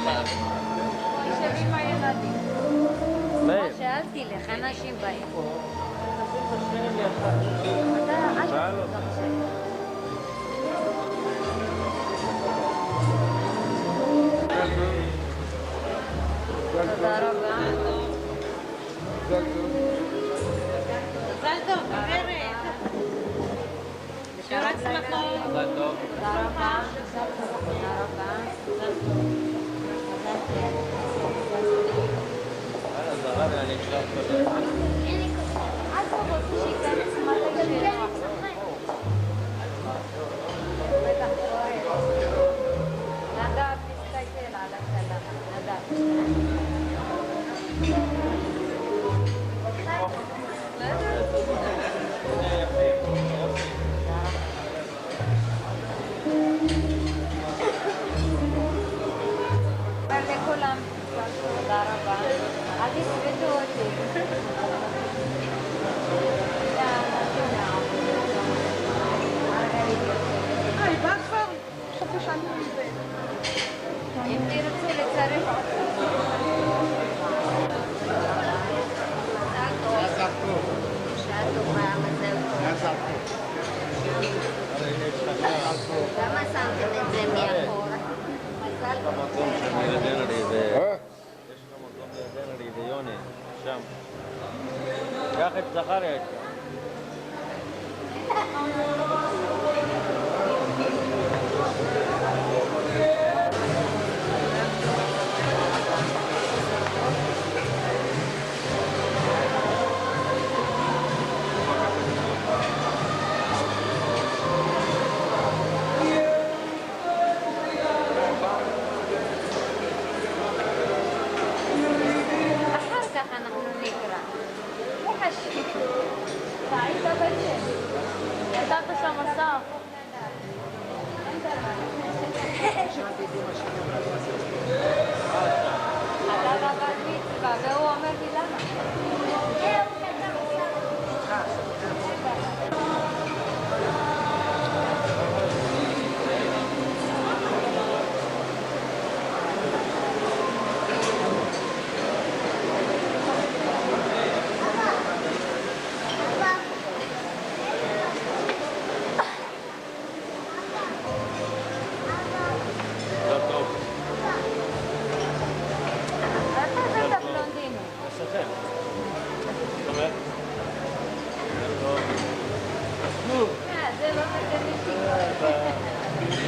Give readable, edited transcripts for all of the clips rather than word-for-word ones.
תשב עם הילדים. מאיר. משה, אל תלך, אנשים באים. שאל אותי. תודה רבה. מזל טוב, גברת. שרק שמחות. מזל טוב. תודה רבה. תודה רבה. יאללה, זרם, אני אשלח אותו. אז הוא רוצה שייכנס מתי שלו. בטח כואב. נדב מסתכל על הצלם. נדב. לכולם. תודה רבה. אל תסבדו אותי. היא באה כבר? חשבתי שאני מזה. אם תרצו לצרף אותי. מזל טוב. שעה טובה, מזל טוב. מזל טוב. למה שמתם את זה מאחורה? מזל טוב. המקום שלידנו לאיזה... יש לך מקום לידנו לאיזה יוני, שם. קח את זכריה. אחר כך אנחנו נקרא. תחשבי. היית בצ'ק. יצאת שם מסך. אתה בבת מצווה, והוא אומר לי למה? מזל טוב. אתה בטח בלונדיני. לשכן. זאת אומרת? מזל טוב. נו. זה לא נותן לי תקווה.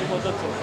עם אותו צורך.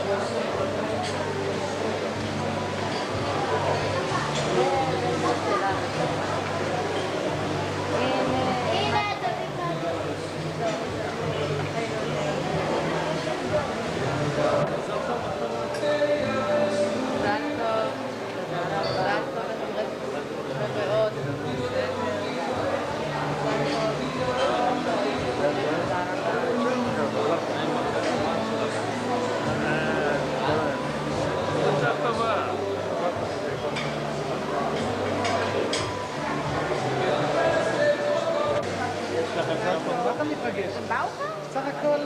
מה אתה מתרגש? הם באו כבר? סך הכל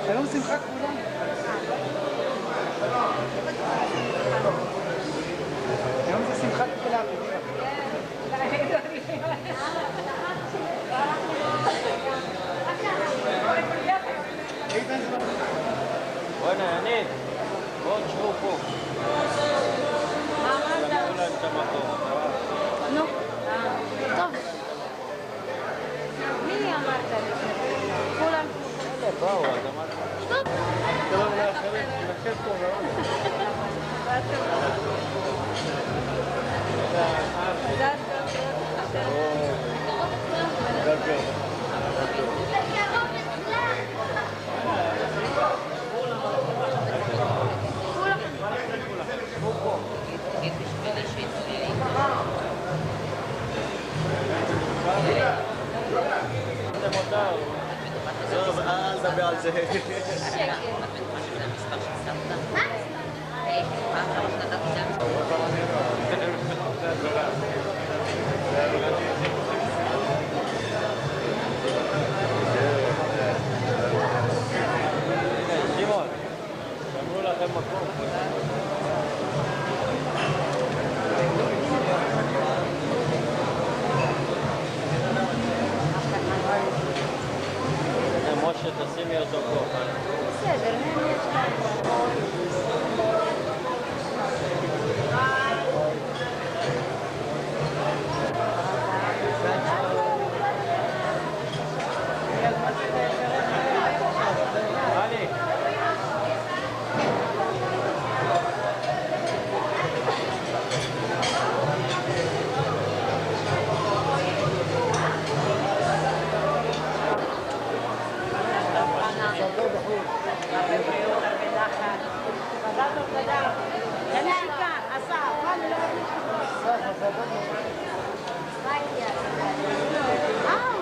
שלום שמחה כולם. היום זה שמחת כולם. בוא'נה, יניב. בואו תשבו פה. מה אמרת? תנו להם את המקום. נו. טוב. מי אמרת לי? כולם. אלה באו, אז אמרתי. טוב. שלום לאחרים, נקד פה מאוד. מזל אל תדבר על זה. שמעון, שמרו לכם מקום. משה, תשימי אותו פה. בסדר, הם יש להם. עלי.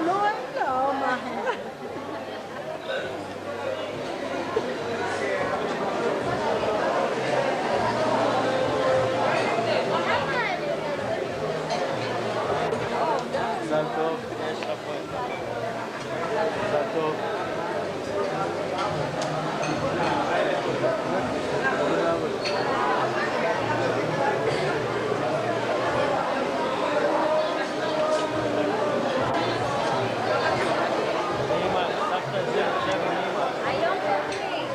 לא, אין לו, מה? מזל טוב, יש לך פה את זה. מזל טוב. אמא, סבתא זה עכשיו עם אמא. היום קוראים.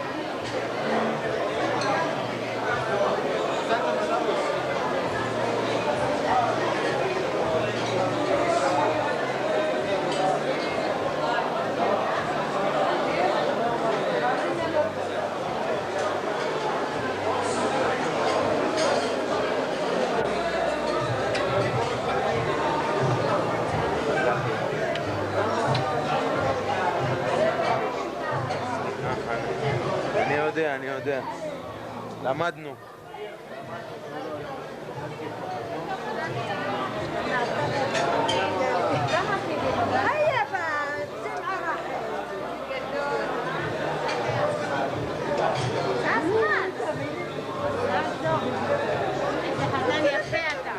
אני יודע. למדנו. هيا بجمعة חתן יפה אתה.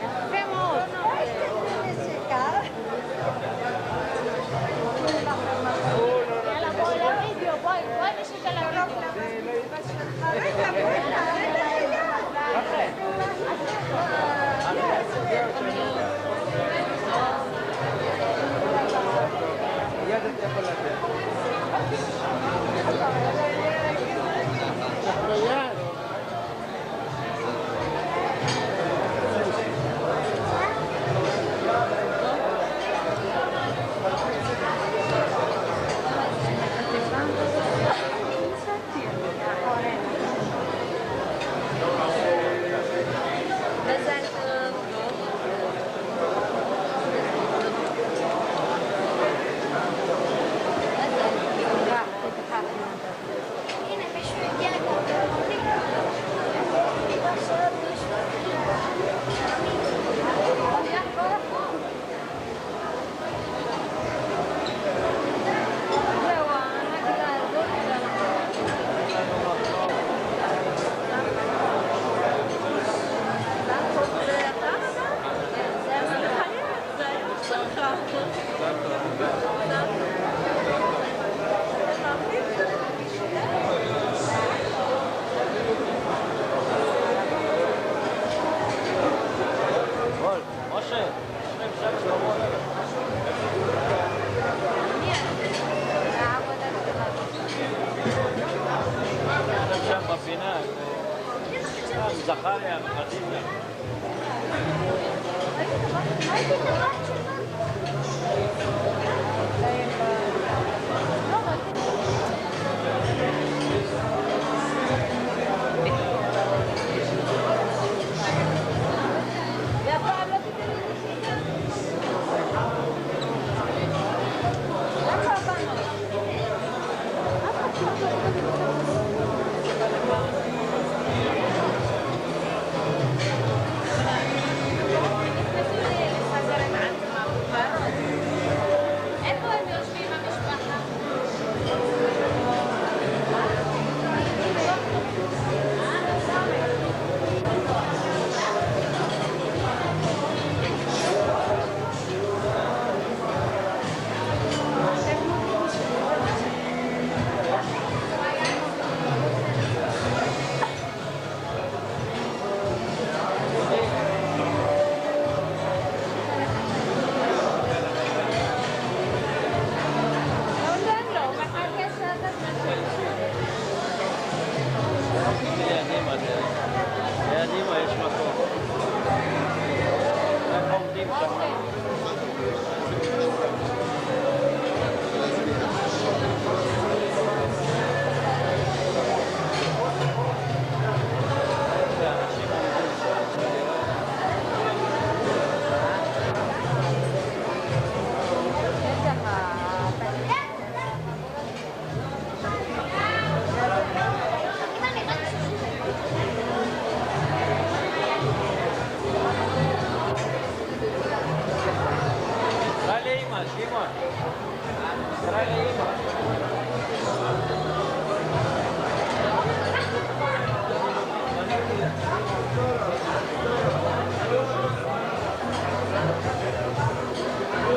יפה מאוד. יאללה בואי לוידאו, בואי נשית על הוידאו. מזל טוב. הנה, מישהו הגיע זהו, הנגלה הזאת בואי, משה, אפשר שלמה. שם בפינה, זכריה וחדיג'ה. והפעם לא תיתן לי נסיעה. איפה הבנות? נכנסו לחזר עם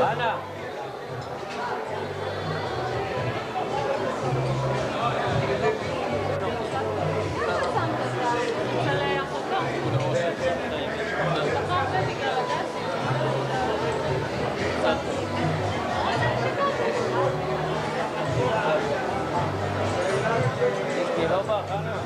אנה. לא בא, חנה.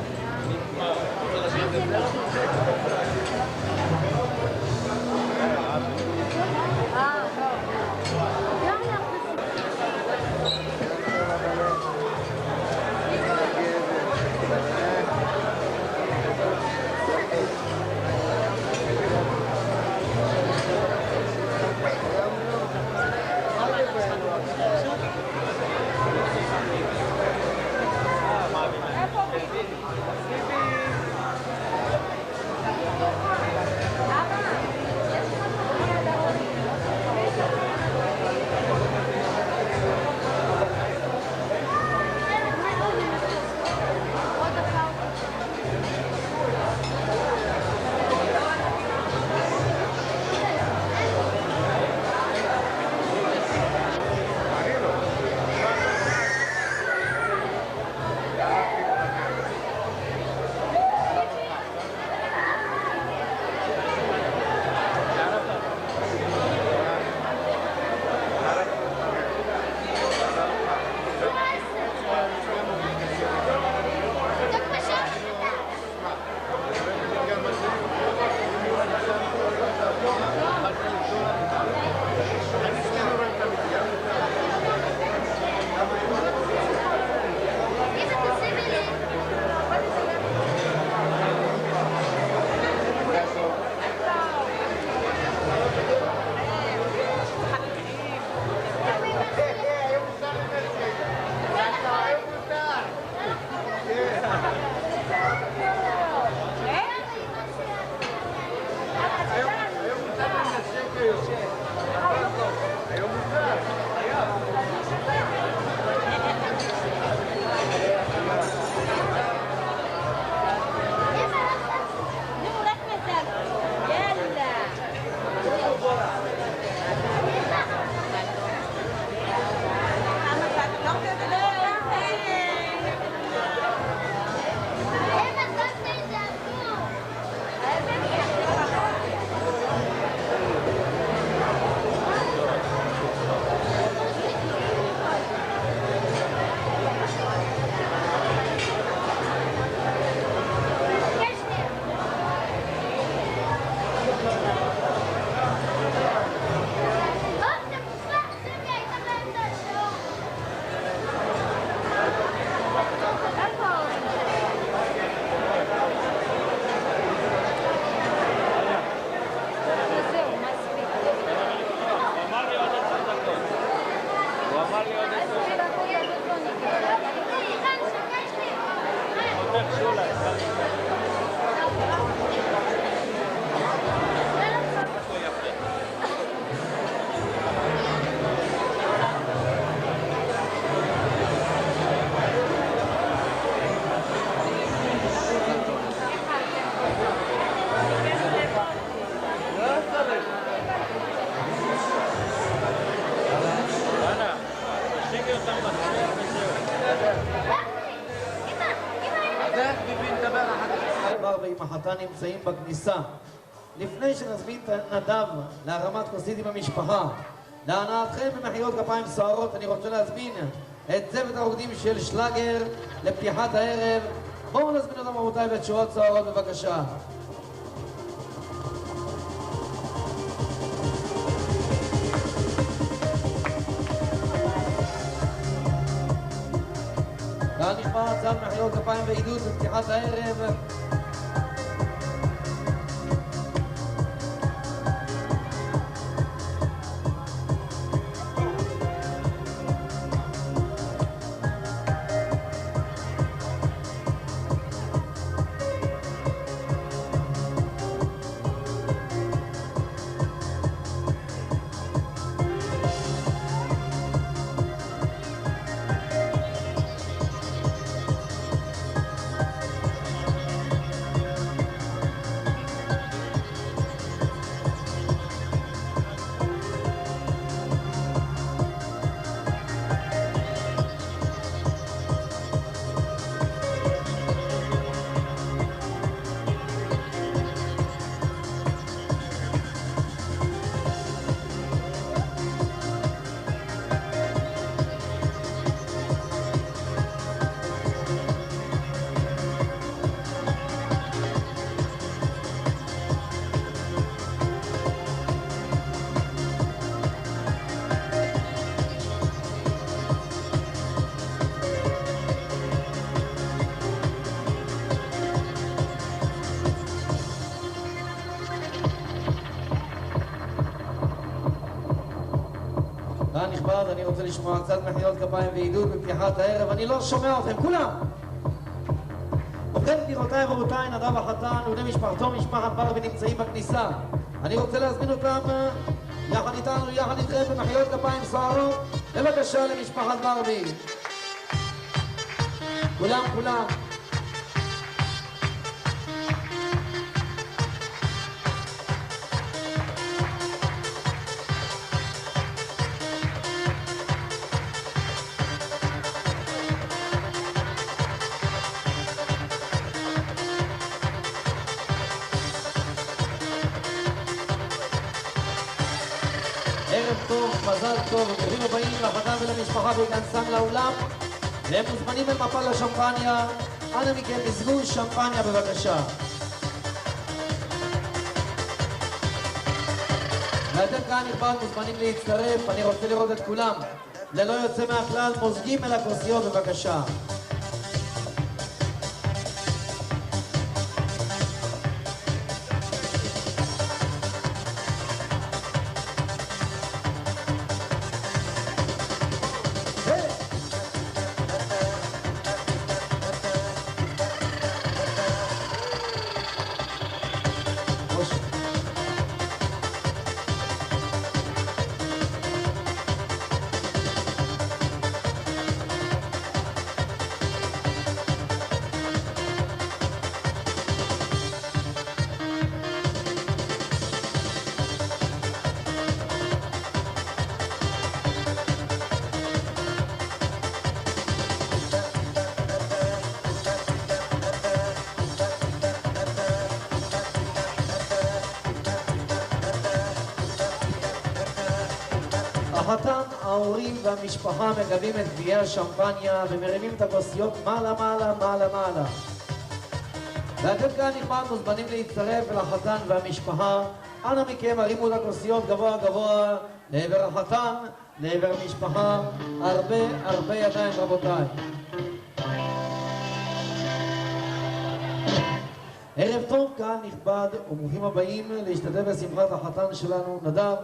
ועם החתן נמצאים בכניסה. לפני שנזמין את נדב להרמת כוסית עם המשפחה, להנאתכם במחיאות כפיים סוערות, אני רוצה להזמין את צוות הרוקדים של שלאגר לפתיחת הערב. בואו נזמין אותם רבותיי בתשואות סוערות בבקשה. כאן נשמע צו מחיאות כפיים ועידוד בפתיחת הערב. אני רוצה לשמוע קצת מחיאות כפיים ועידוד בפתיחת הערב. אני לא שומע אתכם, כולם! ובכן, גבירותיי ורבותיי, נדב החתן ובני משפחתו, משפחת ברבי, נמצאים בכניסה. אני רוצה להזמין אותם יחד איתנו, יחד איתכם, במחיאות כפיים סוערות. בבקשה למשפחת ברבי. כולם, כולם. ערב טוב, מזל טוב, וברוכים הבאים לחתן ולמשפחה בהיכנסם לאולם. והם מוזמנים אל מפל השמפניה. אנא מכם, מזגו שמפניה בבקשה. ואתם כאן נכבד מוזמנים להצטרף, אני רוצה לראות את כולם. ללא יוצא מהכלל, מוזגים אל הכוסיות בבקשה. החתן, ההורים והמשפחה מגבים את גביעי השמפניה ומרימים את הכוסיות מעלה מעלה מעלה מעלה. ואתם כאן נכבד מוזמנים להצטרף אל החתן והמשפחה. אנא מכם הרימו את הכוסיות גבוה גבוה לעבר החתן, לעבר המשפחה. הרבה הרבה ידיים רבותיי. ערב טוב, כאן נכבד וברוכים הבאים להשתתף בשמחת החתן שלנו נדב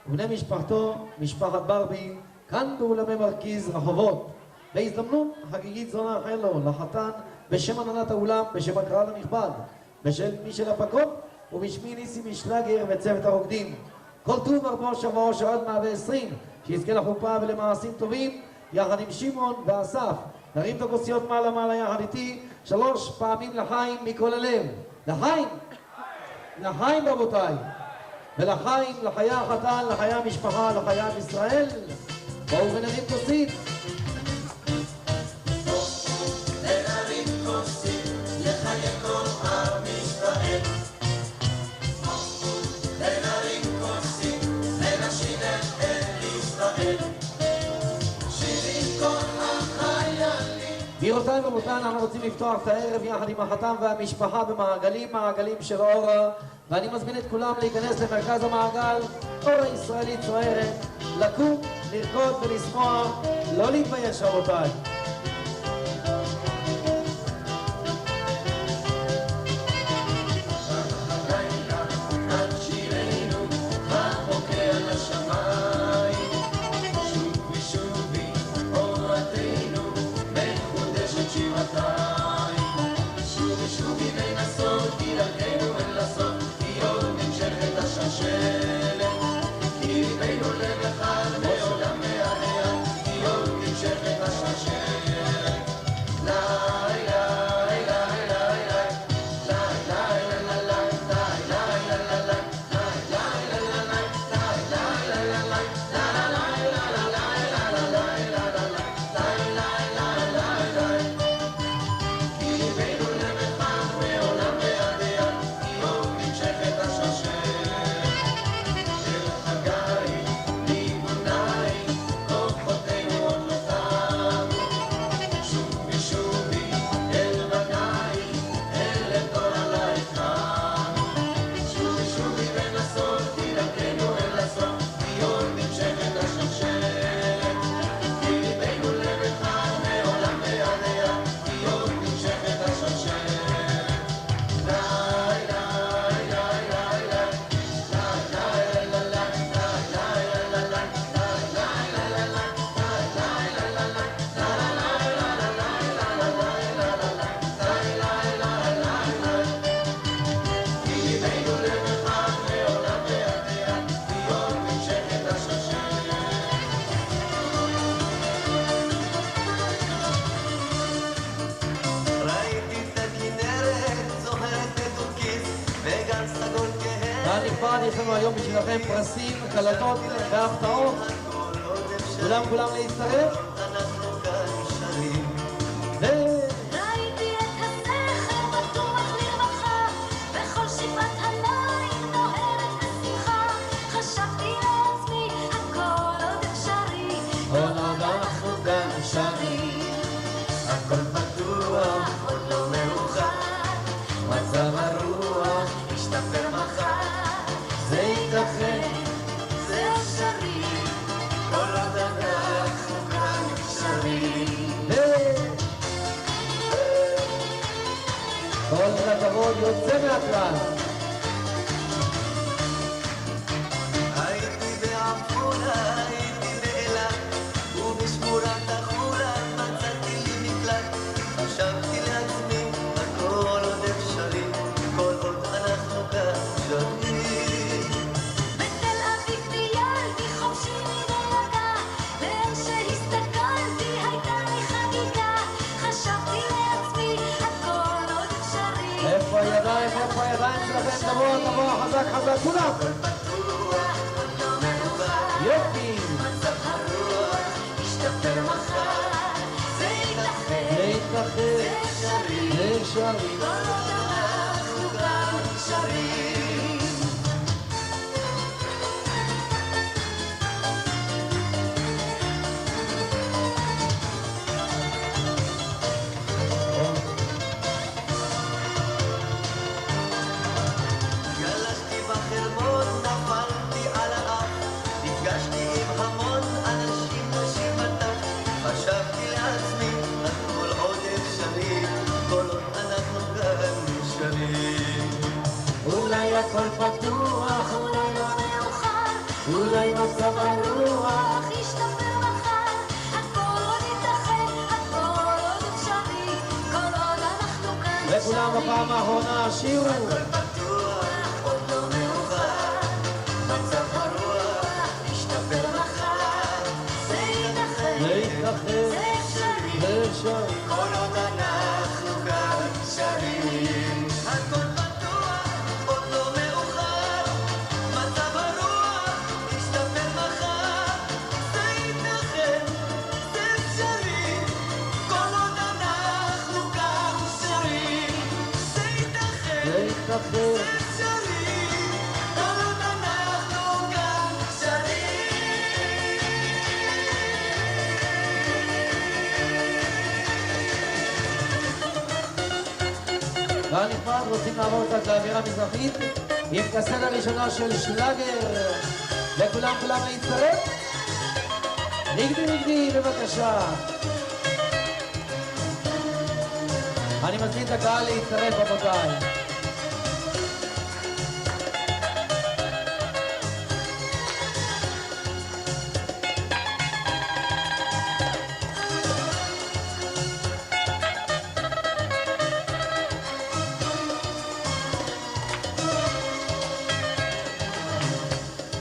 ובני משפחתו, משפחת ברבי, כאן באולמי מרכיז רחובות. בהזדמנות חגיגית זו נאחל לו לחתן בשם הנהלת האולם, בשם הקהל הנכבד, בשם מי של הפקות ובשמי ניסי משלגר וצוות הרוקדים. כל טוב ארבו שבוע שעוד 120 שיזכה לחופה ולמעשים טובים יחד עם שמעון ואסף. נרים את הכוסיות מעלה מעלה יחד איתי 3 פעמים לחיים מכל הלב. לחיים! לחיים רבותיי! ולחיים, לחיי החתן, לחיי המשפחה, לחיי עם ישראל. בואו ונרים כוסית. ונרים כוסית לחיי כל עם ישראל. ונרים כוסית ונשיב את ישראל. שירים כל החיילים. גבירותיי ורבותיי, אנחנו רוצים לפתוח את הערב יחד עם החתן והמשפחה במעגלים, מעגלים של אורה. ואני מזמין את כולם להיכנס למרכז המעגל. אורה ישראלית צוערת, לקום, לרקוד ולשמוח, לא להתבייש רבותיי. כי ליבנו לב אחד מעולם מעניין, כי עוד נמשכת השושלת. נכבד, יש לנו היום בשבילכם פרסים, קלטות והפתעות. כולם להצטרף. ראיתי את הסכר בטוח לרווחה, וכל שיפת המים נוהרת בשמחה. חשבתי לעצמי, הכל עוד אפשרי, כל עוד אנחנו כאן שרים. הכל פתוח, עוד לא מאוחר, מצב הרוח ישתפר מחר. זה ייתכן, זה אפשרי, כל עוד אנחנו כאן שרים. כל הכבוד יוצא מהכלל. הייתי בעפולה, הייתי באילת, ובשמורת החולה מצאתי לי מקלט. חשבתי לעצמי, הכל עוד אפשרי, כל עוד אנחנו כאן שרים. בתל אביב טיילתי חופשי מדאגה, לאן שהסתכלתי הייתה לי חגיגה. חשבתי לעצמי, הכל עוד אפשרי. איפה הידיים שלכם? תבוא, חזק, כולם. יופי. מצב הרוח ישתפר מחר. זה ייתכן, זה אפשרי, זה אפשרי. כל עוד אנחנו כאן שרים. גלשתי בחרמון, נפלתי על האף, נפגשתי עם המון אנשים, נשים וטף. חשבתי לעצמי, הכל עוד אפשרי, כל עוד אנחנו כאן שרים. אולי הכל פתוח, אולי לא מאוחר, אולי מצב הרוח. ישתפר מחר. הכל עוד ייתכן, הכל עוד אפשרי, כל עוד אנחנו כאן שרים. וכולם בפעם האחרונה שירו. עוד לא מאוחר, מצב הרוח ישתפר מחר. זה ייתכן, זה ייתכן, זה אפשרי, זה אפשרי. כל עוד אנחנו כאן שרים. הכל פתוח, עוד לא מאוחר, מצב הרוח ישתפר מחר. זה ייתכן, זה אפשרי, כל עוד אנחנו כאן שרים. זה ייתכן, זה ייתכן. זה אפשרי, כל עוד אנחנו כאן שרים. קהל נכבד, רוצים לעבור קצת לאווירה מזרחית עם קסטה הראשונה של שלאגר. לכולם להצטרף. ריגדי, בבקשה. אני מזמין את הקהל להצטרף, רבותיי.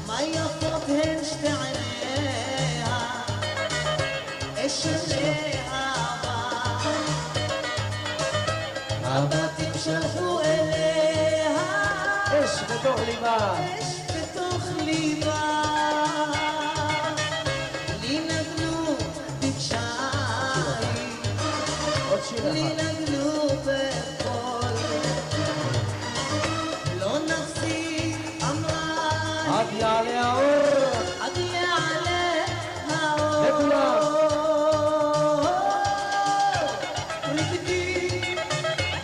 מה יפות הן שתי עיניה, אשת אהבה, הבתים שלחו אליה, אש בתוך ליבה. אש בתוך ליבה, לי נגנו בקשיים, עוד שיר לי אחד. נגנו בקול, לא נפסיק אמרה עד יעלה האור. עד יעלה האור. לכולם. ריגדי,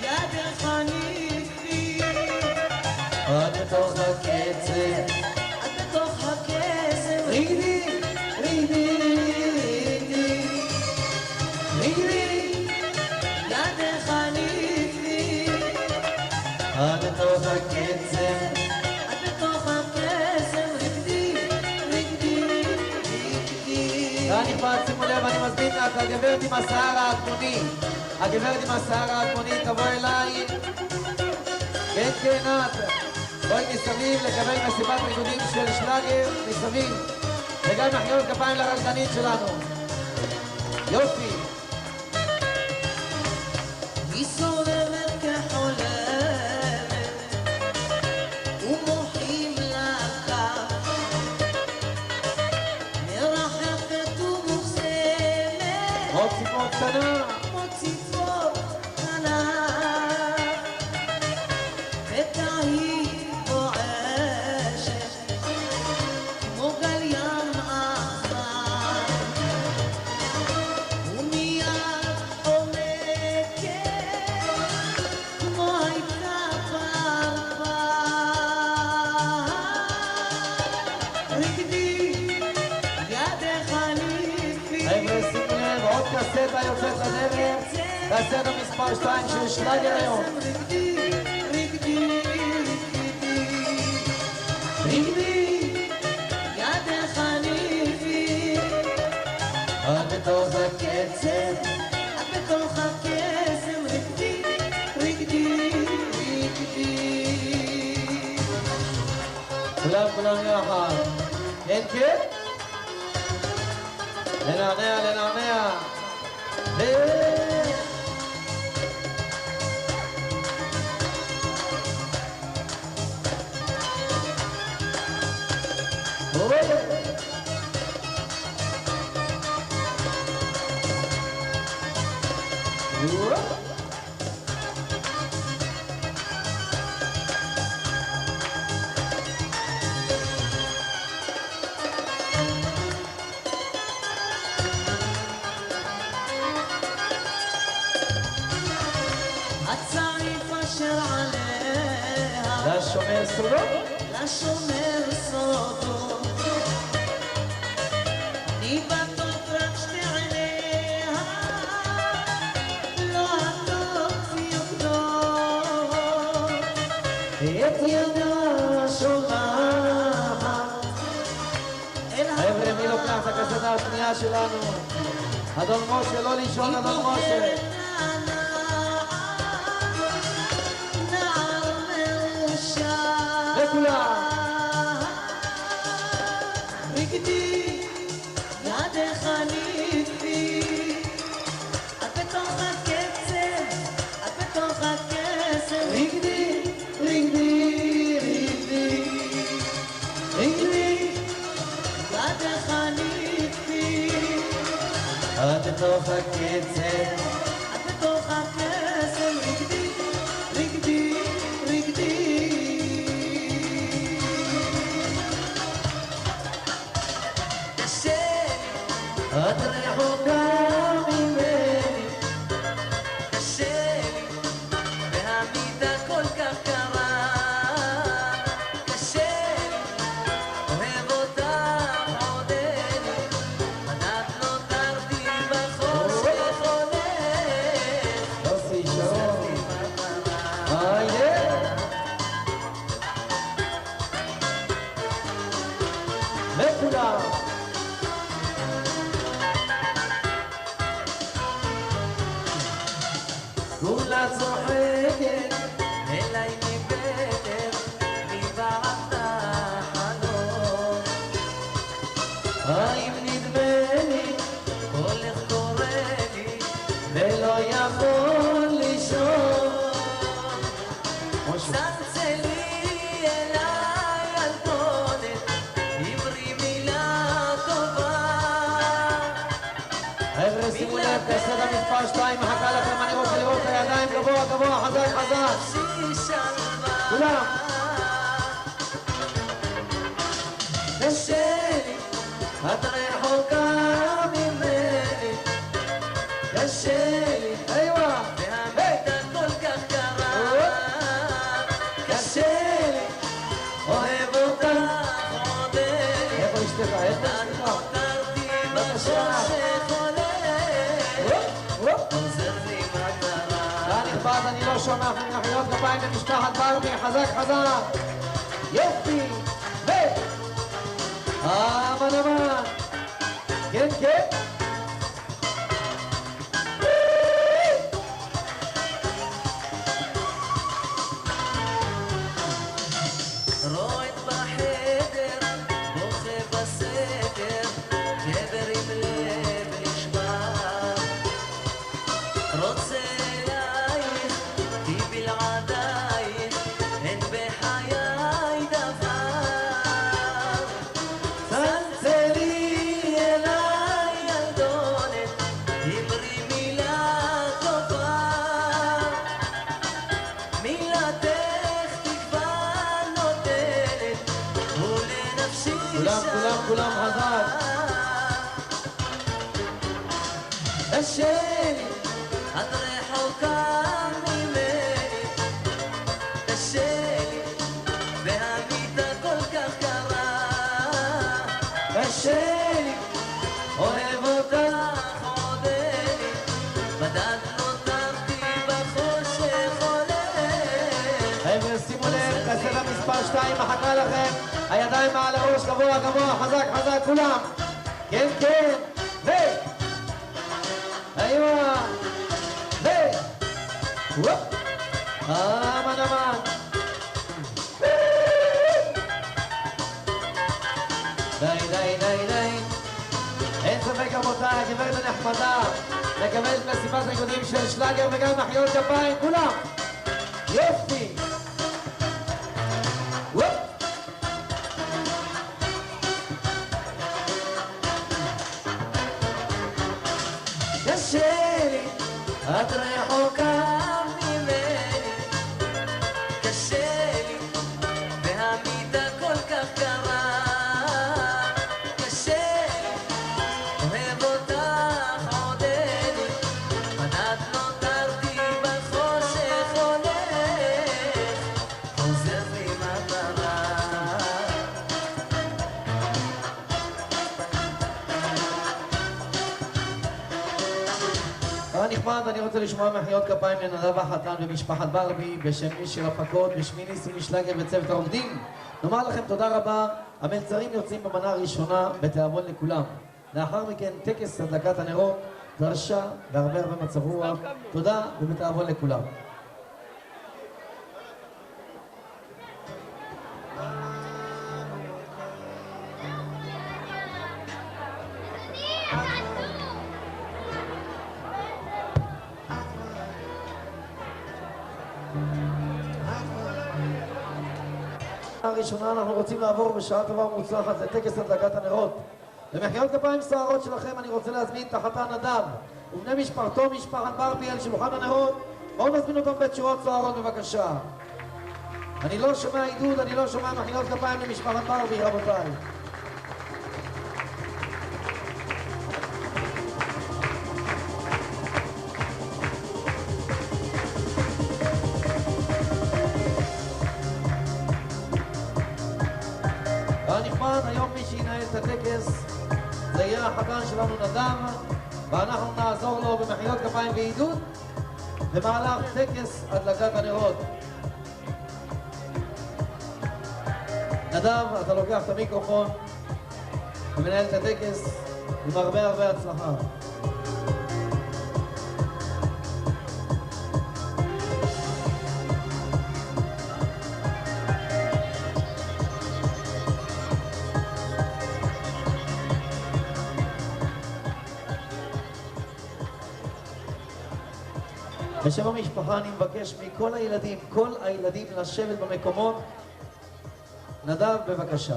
ידך נגדי, עד בתוך הקצב. עד בתוך הקסם. ריגדי, ידך נגדי, עד בתוך הקצב. עד בתוך הקסם. ריגדי. קהל נכבד, שימו לב, אני מזמין את הגברת עם השיער האדמוני. הגברת עם השיער האדמוני תבוא אליי. כן, את. בואי מסביב לקבל מסיבת ריקודים של שלאגר מסביב. וגם מחיאות כפיים לרקדנית שלנו. יופי. היא סובבת כחולמת ומוחים קטנה. כמו ציפור קטנה, ותהי רועשת, כמו גל ים עכבר, ומיד עומקת, כמו הייתה פרפר. רקדי, ידך ליפי, חבר'ה, שימו לב, עוד קסטה יוצאת לדרך. קסטה מספר 2 של שלאגר היום. רקדי, רקדי, רקדי, ידך ליפי, את בתוך הקצב. את בתוך הקסם. רקדי, רקדי, רקדי. כולם יחד. כן, כן? לנענע. הצעיף אשר עליה, לשומר סודו. לשומר סודו, ניבטות רק שתי עיניה, לא הטוב יוקדות, את ידה שולחת. חבר'ה, מי לוקח את הקסטה השנייה שלנו? אדון משה, לא לישון, אדון משה. נער מאושר, לכולם. רקדי, ידך ליפי, את בתוך הקצב, את בתוך הקסם. רקדי, ידך ליפי, את בתוך הקצב. את בתוך הקסם. רקדי, רקדי. קשה לי, את רחוקה ממני. קשה לי, והמידה כל כך קרה. קשה לי, אוהב אותך עודני, ענת נותרתי בחושך הולך. יוסי, שרון. היידה. לכולם. כולה צוחקת אליי מבטן, מבעד החלום. האם נדמה לי הולך קורא לי, ולא יכול לישון. משהו. צלצלי אליי על טונת, אמרי מילה טובה. חבר'ה, שימו לב, קסטה מספר 2 מחכה לכם. אני רוצה לראות את הידיים גבוה, חזק. שלווה. כולם. קשה לי, את רחוקה ממני. קשה לי. איווה. והמידה כל כך קרה. קשה לי. אוהב אותך. עודני, איפה אשתך? נותרתי בחושך הולך. עוזר לי מטרה. קהל נכבד, אני לא שומע מחיאות כפיים למשפחת ברבי. חזק. יופי. אמן. כן. רועד בחדר, בוכה בסתר, גבר עם לב נשבר. רוצה אלייך, כי בלעדייך, אין בחיי דבר. צלצלי אליי קשה לי, את רחוקה ממני, קשה לי, והמיטה כל כך קרה. קשה לי, אוהב אותך. עוד אלי, בדד נותרתי בחושך הולך. חבר'ה, שימו לב, קסטה מספר 2 מחכה לכם. הידיים מעל הראש, גבוה, גבוה, חזק, חזק, כולם. כן, כן, ו... איוה, ו... וופ. אמן, אמן. די, די, די, די. אין ספק רבותיי, הגברת הנחמדה מקבלת מסיבת ריקודים של שלאגר וגם מחיאות כפיים, כולם. יופי. וופ. קשה לי, את רחוקה ממני, קשה לי, והמיטה כל כך קרה. קשה לי, אוהב אותך עוד אלי, בדד נותרתי בחושך הולך, חוזר לי מטרה. נכבד, אני רוצה לשמוע מחיאות כפיים לנדב החתן ומשפחת ברבי בשם איש של הפקות, בשמי ניסים משלגר וצוות העובדים. נאמר לכם תודה רבה. המלצרים יוצאים במנה הראשונה בתיאבון לכולם. לאחר מכן טקס הדלקת הנרות, דרשה והרבה הרבה מצב רוח. תודה ובתיאבון לכולם. הראשונה אנחנו רוצים לעבור בשעה טובה ומוצלחת לטקס הדלקת הנרות. במחיאות כפיים סוערות שלכם אני רוצה להזמין את החתן נדב ובני משפחתו, משפחת ברבי, על שולחן הנרות. בואו נזמין אותם בתשורות סוערות בבקשה. אני לא שומע עידוד, אני לא שומע מחיאות כפיים למשפחת ברבי, רבותיי. הנכבד, היום מי שינהל את הטקס זה יהיה החתן שלנו נדב, ואנחנו נעזור לו במחיאות כפיים ועידוד במהלך טקס הדלקת הנרות. נדב, אתה לוקח את המיקרופון ומנהל את הטקס עם הרבה הרבה הצלחה. בשם המשפחה אני מבקש מכל הילדים, כל הילדים לשבת במקומות. נדב, בבקשה.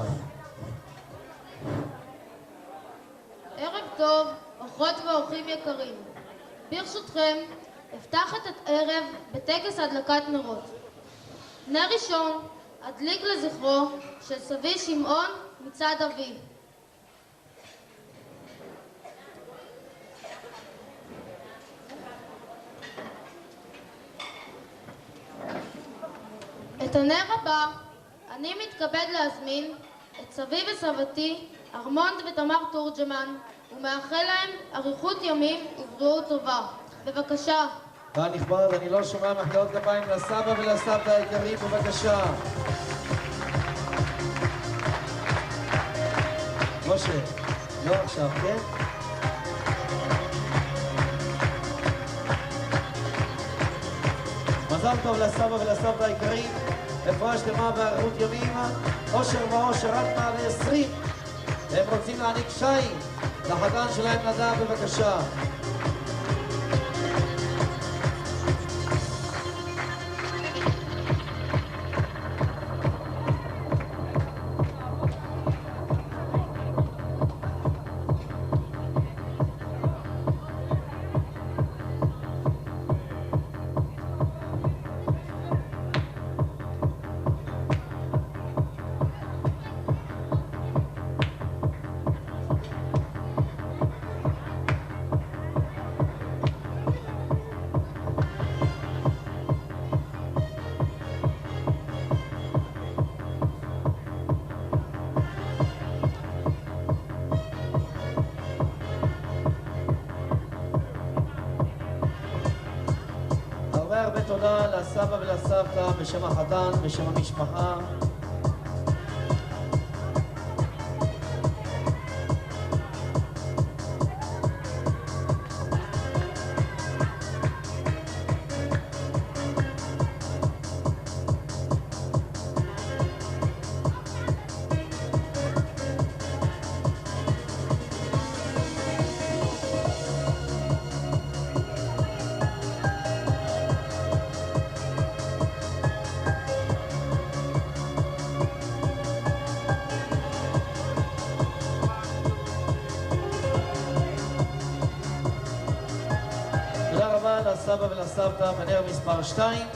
ערב טוב, אורחות ואורחים יקרים. ברשותכם, אפתח את הערב בטקס הדלקת נרות. נר ראשון, אדליק לזכרו של סבי שמעון מצד אבי. את הנר הבא אני מתכבד להזמין את סבי וסבתי ארמונד ותמר תורג'מן ומאחל להם אריכות ימים ובריאות טובה. בבקשה. הנכבד, אני לא שומע מחיאות כפיים לסבא ולסבתא היקרים, בבקשה. משה, לא עכשיו, כן? מזל טוב לסבא ולסבתא היקרים, רפואה שלמה ואריכות ימים, אושר ואושר עד 120. הם רוצים להעניק שי לחתן שלהם נדב, בבקשה. תודה לסבא ולסבתא בשם החתן, בשם המשפחה. תודה רבה לסבא ולסבתא בנר מספר 2.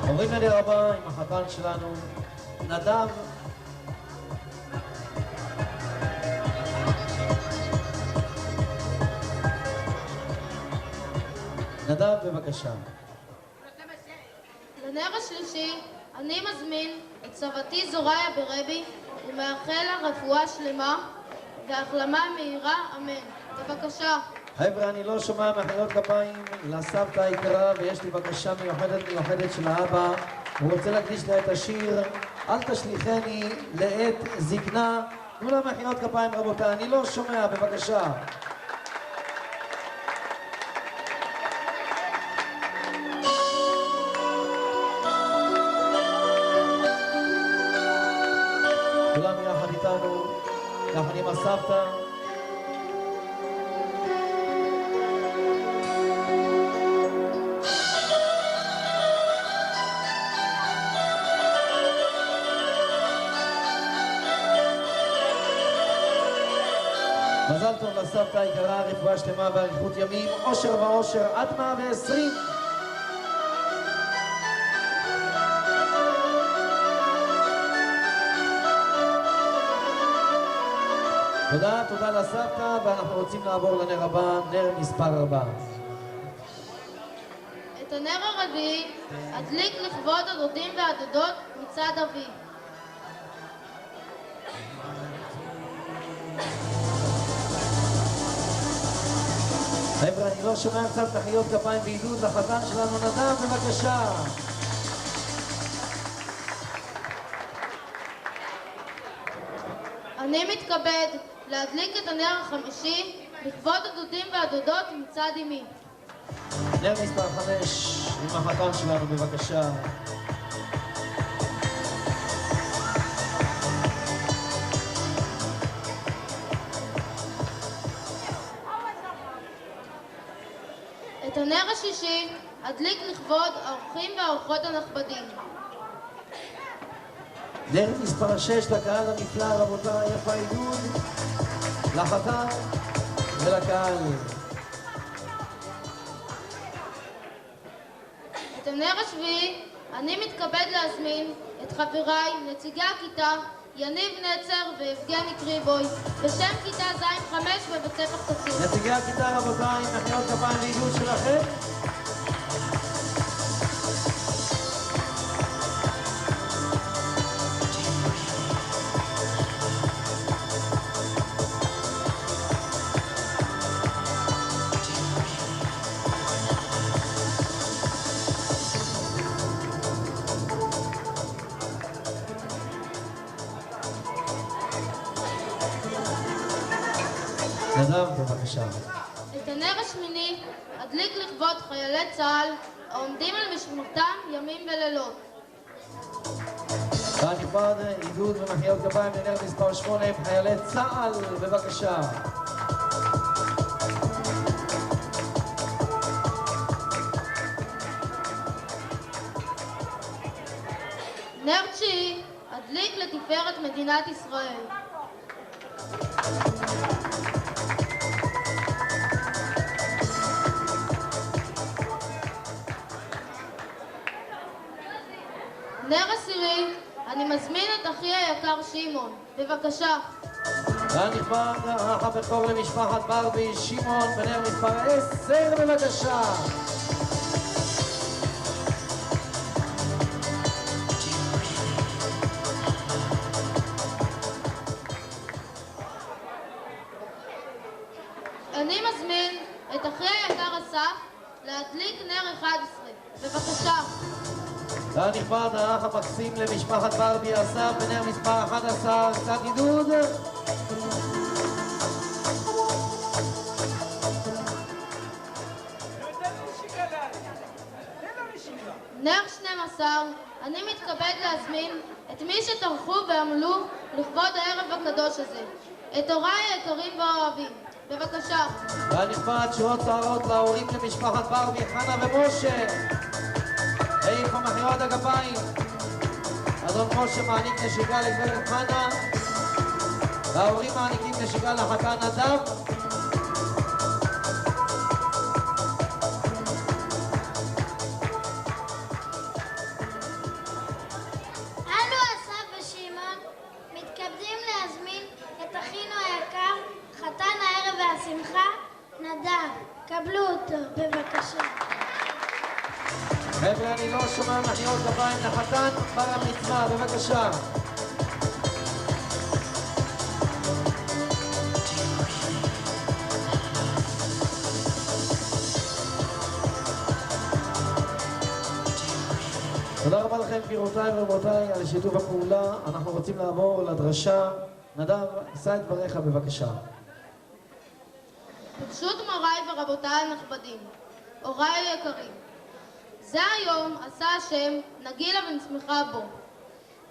עוברים לנר הבא עם החתן שלנו, נדב. נדב, בבקשה. לנר השלישי אני מזמין את סבתי זוריה ברבי ומאחל לה רפואה שלמה והחלמה מהירה, אמן. בבקשה. חבר'ה, אני לא שומע מחיאות כפיים לסבתא היקרה, ויש לי בקשה מיוחדת של האבא. הוא רוצה להקדיש לה את השיר "אל תשליכני לעת זקנה". תנו לה מחיאות כפיים רבותיי, אני לא שומע, בבקשה. כולם יחד איתנו, יחד עם הסבתא. מזל טוב לסבתא היקרה, רפואה שלמה ואריכות ימים, אושר ואושר עד 120. תודה לסבתא, ואנחנו רוצים לעבור לנר הבא, נר מספר 4. את הנר הרביעי אדליק לכבוד הדודים והדודות מצד אבי. חבר'ה, אני לא שומע קצת מחיאות כפיים ועידוד לחתן שלנו, נדב, בבקשה. אני מתכבד להדליק את הנר החמישי לכבוד הדודים והדודות מצד אמי. נר מספר 5 עם החתן שלנו, בבקשה. את הנר השישי אדליק לכבוד האורחים והאורחות הנכבדים. נר מספר 6 לקהל הנפלא, רבותיי, איפה העידוד? לחתן ולקהל. את הנר השביעי אני מתכבד להזמין את חבריי, נציגי הכיתה, יניב נצר ויבגני קריבוי, בשם כיתה ז' 5 בבית ספר קציר. נציגי הכיתה, רבותיי, מחיאות כפיים ועידוד שלכם. נדב, בבקשה. את הנר השמיני אדליק לכבוד חיילי צה"ל העומדים על משמרתם ימים ולילות. קהל נכבד, עידוד ומחיאות כפיים לנר מספר 8 עם חיילי צה"ל, בבקשה. נר תשיעי אדליק לתפארת מדינת ישראל. נר עשירי אני מזמין את אחי היקר שמעון, בבקשה. קהל נכבד, האח הבכור למשפחת ברבי, שמעון, בנר מספר 10, בבקשה. אני מזמין את אחי היקר אסף להדליק נר 11. בבקשה. קהל נכבד, האח המקסים למשפחת ברבי אסף בנר מספר 11, קצת עידוד. נר 12, אני מתכבד להזמין את מי שטרחו ועמלו לכבוד הערב הקדוש הזה, את הוריי היקרים והאוהבים. בבקשה. קהל נכבד, שורות צערות להורים למשפחת ברבי, חנה ומשה. איפה מחיאות הגפיים? אדון משה מעניק נשיקה לגברת חנה, וההורים מעניקים נשיקה לחתן נדב. אנו אסף ושמעון מתכבדים להזמין את אחינו היקר, חתן הערב והשמחה, נדב. קבלו אותו, בבקשה. חבר'ה, אני לא שומע מחיאות גפיים לחתן בר המצווה, בבקשה. תודה רבה לכם גבירותיי ורבותיי על שיתוף הפעולה. אנחנו רוצים לעבור לדרשה. נדב, שא את דבריך בבקשה. ברשות מוריי ורבותיי הנכבדים, הוריי היקרים, זה היום עשה השם נגילה ונשמחה בו.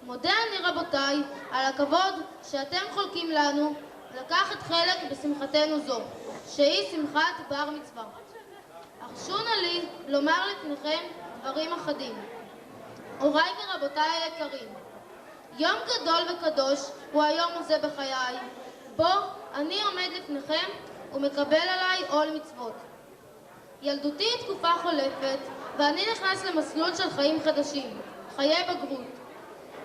מודה אני רבותיי על הכבוד שאתם חולקים לנו לקחת חלק בשמחתנו זו, שהיא שמחת בר מצווה. הרשו נא לי לומר לפניכם דברים אחדים. הוריי ורבותיי היקרים, יום גדול וקדוש הוא היום הזה בחיי, בו אני עומד לפניכם ומקבל עליי עול מצוות. ילדותי היא תקופה חולפת, ואני נכנס למסלול של חיים חדשים, חיי בגרות.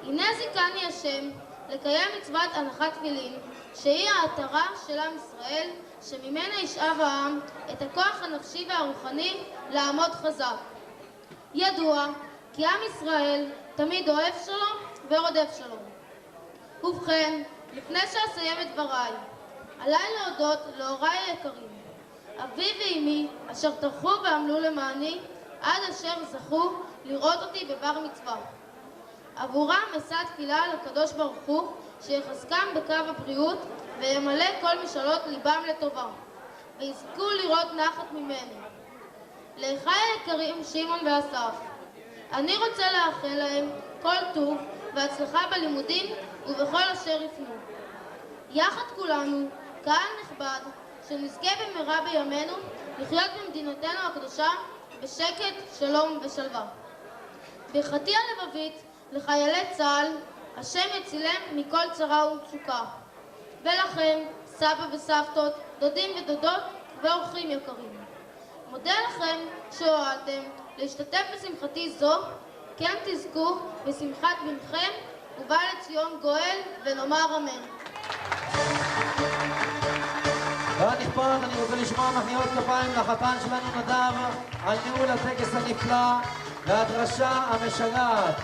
הנה זיכני השם לקיים מצוות הנחת תפילין, שהיא העטרה של עם ישראל, שממנה ישאב העם את הכוח הנפשי והרוחני לעמוד חזק. ידוע כי עם ישראל תמיד אוהב שלום ורודף שלום. ובכן, לפני שאסיים את דבריי, עליי להודות להוריי היקרים, אבי ואמי, אשר טרחו ועמלו למעני, עד אשר זכו לראות אותי בבר מצווה. עבורם אשא תפילה לקדוש ברוך הוא, שיחזקם בקו הבריאות, וימלא כל משאלות ליבם לטובה, ויזכו לראות נחת ממני. לאחיי היקרים שמעון ואסף, אני רוצה לאחל להם כל טוב והצלחה בלימודים ובכל אשר יפנו. יחד כולנו, קהל נכבד, שנזכה במהרה בימינו לחיות במדינתנו הקדושה בשקט, שלום ושלווה. ברכתי הלבבית לחיילי צה"ל, השם יצילם מכל צרה ומצוקה. ולכם, סבא וסבתות, דודים ודודות ואורחים יקרים. מודה לכם שהואלתם להשתתף בשמחתי זו, כן תזכו בשמחת בנכם, ובא לציון גואל, ונאמר אמן. נכבד, אני רוצה לשמוע מחיאות כפיים לחתן שלנו נדב על ניהול הטקס הנפלא והדרשה המשגעת.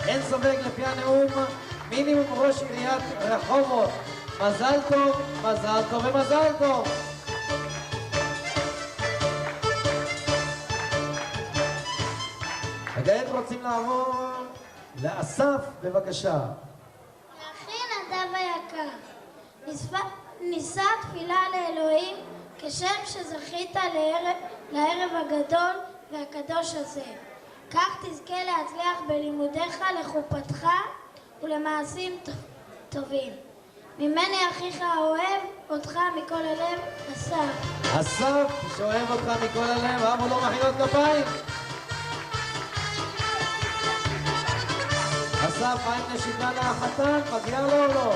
אין ספק לפי הנאום, מינימום ראש עיריית רחובות. מזל טוב, מזל טוב ומזל טוב. וכעת רוצים לעבור לאסף, בבקשה. אחי נדב היקר, נישא תפילה לאלוהים כשם שזכית לערב הגדול והקדוש הזה. כך תזכה להצליח בלימודיך, לחופתך ולמעשים טובים. ממני אחיך האוהב אותך מכל הלב, אסף. אסף, שאוהב אותך מכל הלב, אבו לו מחיאות כפיים. אסף, האם נשיקה לחתן? מגיע לו או לא?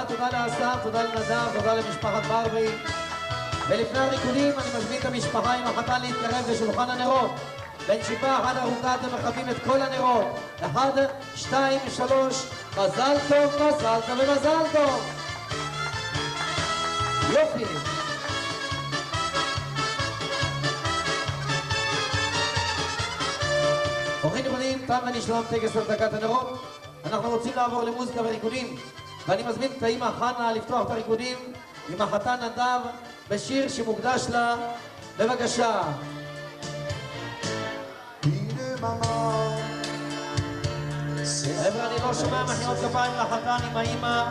תודה לאסף, תודה לנדב, תודה למשפחת ברבי. ולפני הריקודים אני מזמין את המשפחה עם החתן להתקרב לשולחן הנרות. בנשיפה אחת ארוכה אתם מכבים את כל הנרות. 1, 2, 3, מזל טוב, מזל טוב ומזל טוב. יופי. אורחים נכבדים, תם ונשלם טקס הדלקת הנרות. אנחנו רוצים לעבור למוזיקה וריקודים. ואני מזמין את האמא חנה לפתוח את הריקודים עם החתן נדב בשיר שמוקדש לה. בבקשה. חבר'ה, אני לא שומע מחיאות כפיים לחתן עם האמא.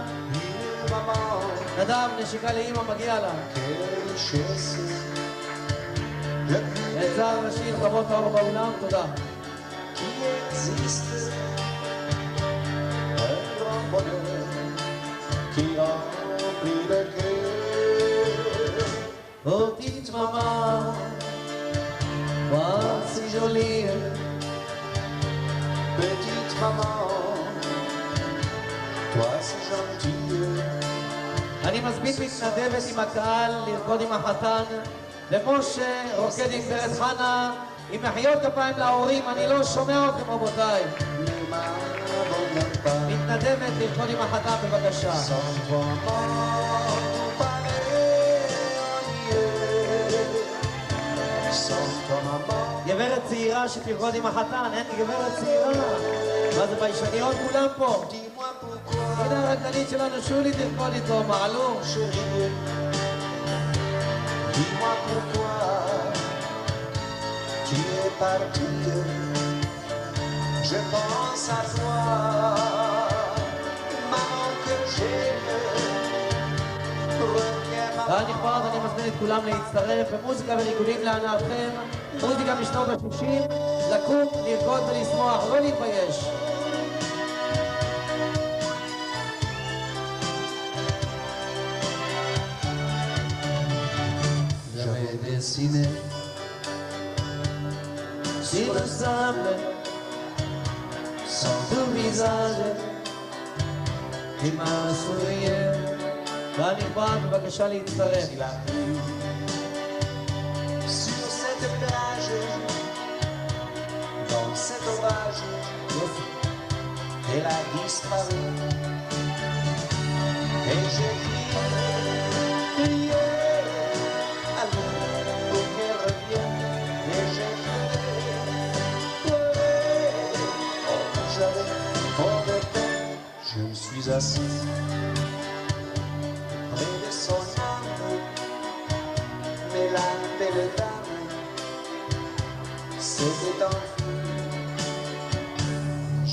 נדב, נשיקה לאמא, מגיע לה. לצער ראשי, חוות האור באולם, תודה. Petite maman, moi si jolie. Petite maman, toi si gentille. אני מזמין מתנדבת עם הקהל לרקוד עם החתן, ומשה רוקד עם גברת חנה עם מחיאות כפיים להורים. אני לא שומע אתכם רבותיי. מתנדבת לרקוד עם החתן בבקשה. גברת צעירה שתרקוד עם החתן, אין גברת צעירה. מה זה ביישניות כולם פה? הנה הרקדנית שלנו שולי תרקוד איתו, מעלו. Dis-moi pourquoi tu es parti. Je pense à toi, maman que j'aime. קהל נכבד, אני מזמין את כולם להצטרף במוזיקה וריקודים להנאתכם. מוזיקה משנות ה-60, לקום, לרקוד ולשמוח, לא להתבייש. J'avais dessiné sur le sable sans tout visage et ma sourire. קהל נכבד, בבקשה להצטרף. sur cette plage, dans cet orage, elle a disparu. Et j'ai crié à l'heure pour qu'elle revienne. Et j'ai pleuré, oh, j'avais trop de peine. Je me suis assis près de son âme, mais la belle dame s'était enfuie.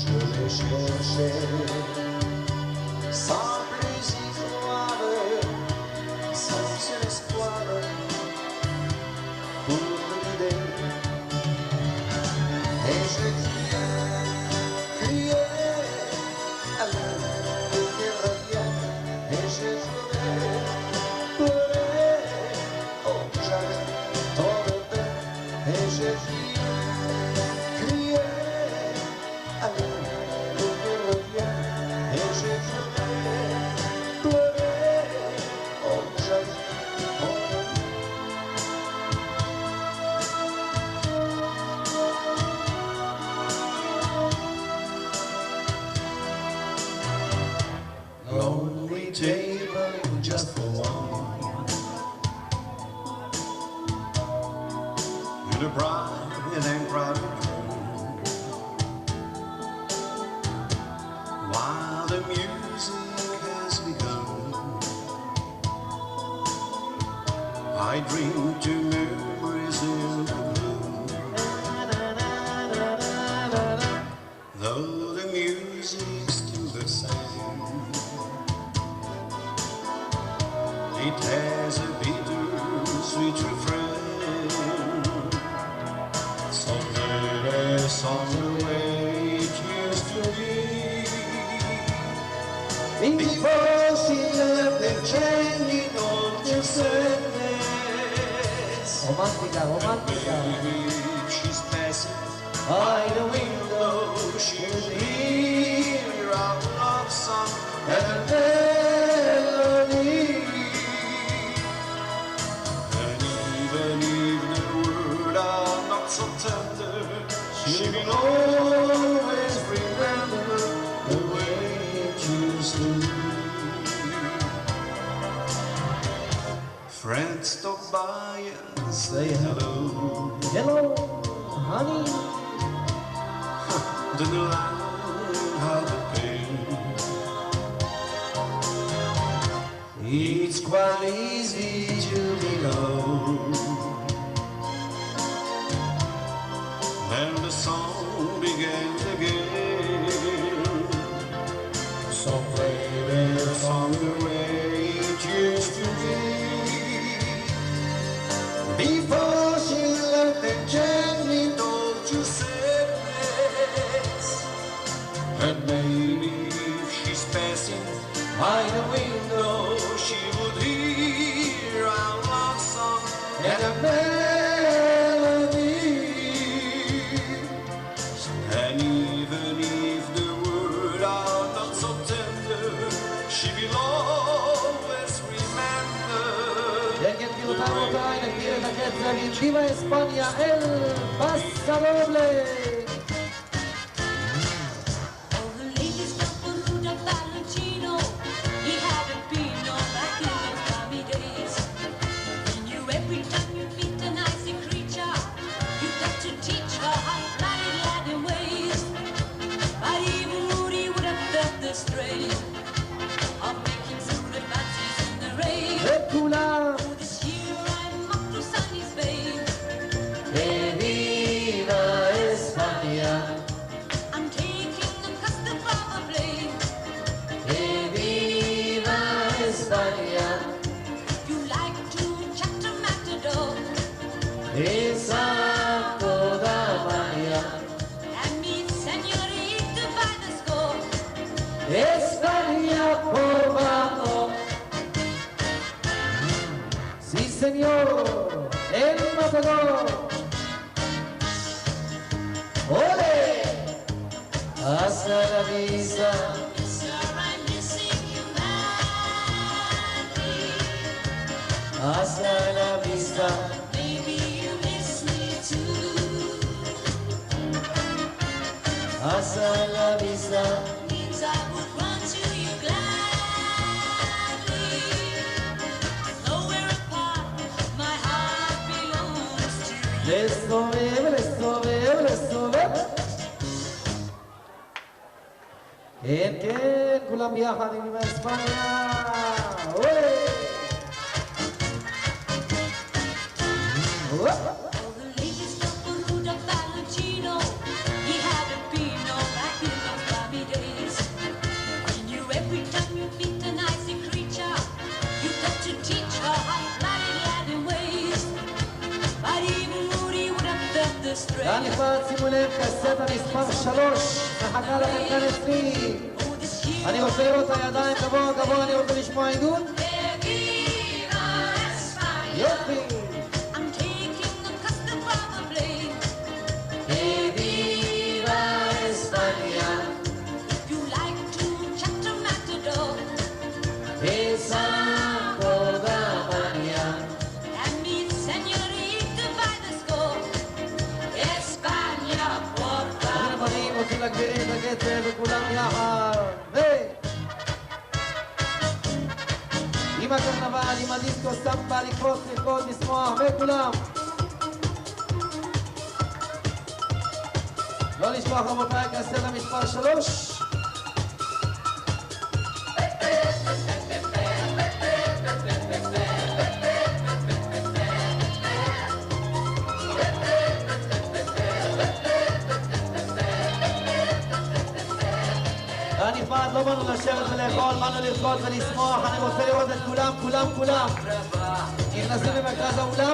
Je l'ai cherchée sans plus y croire, sans seul espoir pour l'idée. Et je criais à l'heure pour qu'elle revienne. Et j'ai pleuré, oh j'avais trop de peine. Et j'ai crié à l'heure pour qu'elle revienne. Et j'ai pleuré, oh j'avais trop de peine. Lonely table just for one, in a bright and crowded room, while the music has begun. I dream to memories in the blue, though the music's still the same. It has a bitter-sweet refrain, so very song the way it used to be. Before she left the changing of the sadness, רומנטיקה, רומנטיקה. if she's passing by the window, she'll hear our love song and melody. And even if the words are not so tender, she will always remember the way it used to be. Friends stop by and say hello. Hello, honey. Then the line how to pay. quite easy to be known. And the song begins again. So play the song the way it used to be. Before she left and gently told you sadness. And maybe if she's passing by the window, she would hear our love song and a melody. And even if the words are not so tender, she will always remember. כן, כן, גבירותיי ורבותיי, נכיר את הקצב עם דיווה אספניה, אל פסדובלה. וכולם Viva España Viva España Esa toda María España por favor Sí señor El matador ¡Ole! Hasta la vista Hasta la vista Hasta la vista לסובב, לסובב, לסובב כן, כן, כולם ביחד עם דיווה אספניה אולי כאן נכבד, שימו לב, קסטה מספר 3 מחכה לכם כאן אצלי אני רוצה לראות את הידיים גבוה גבוה, אני רוצה לשמוע עידוד יופי Viva España Esa toda María רוצים להגביר את הקצב וכולם יחד עם הקרנבל, עם הדיסקו, סמבה, לקפוץ, לרקוד, לשמוח וכולם לא לשכוח רבותיי, קסטה מספר 3 הנכבד, לא באנו לשבת ולאכול, באנו לרקוד ולשמוח, אני רוצה לראות את כולם, כולם, כולם נכנסים במרכז האולם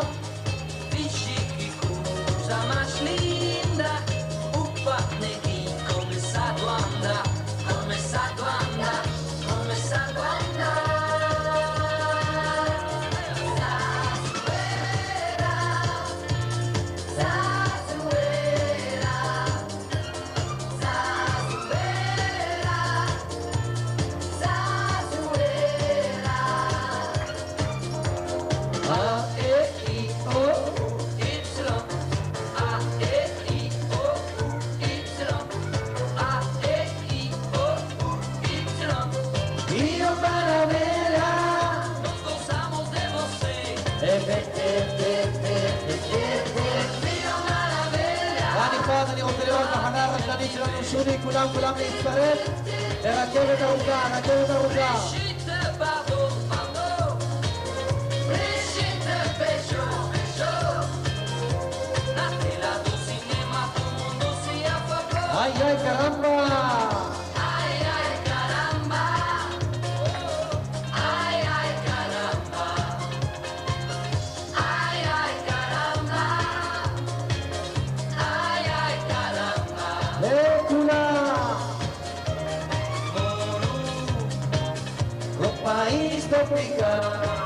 אני רוצה לראות מחנה הרקדנית שלנו שוני, כולם להצטרף לרכבת ארוכה, רכבת ארוכה paraíso tropical.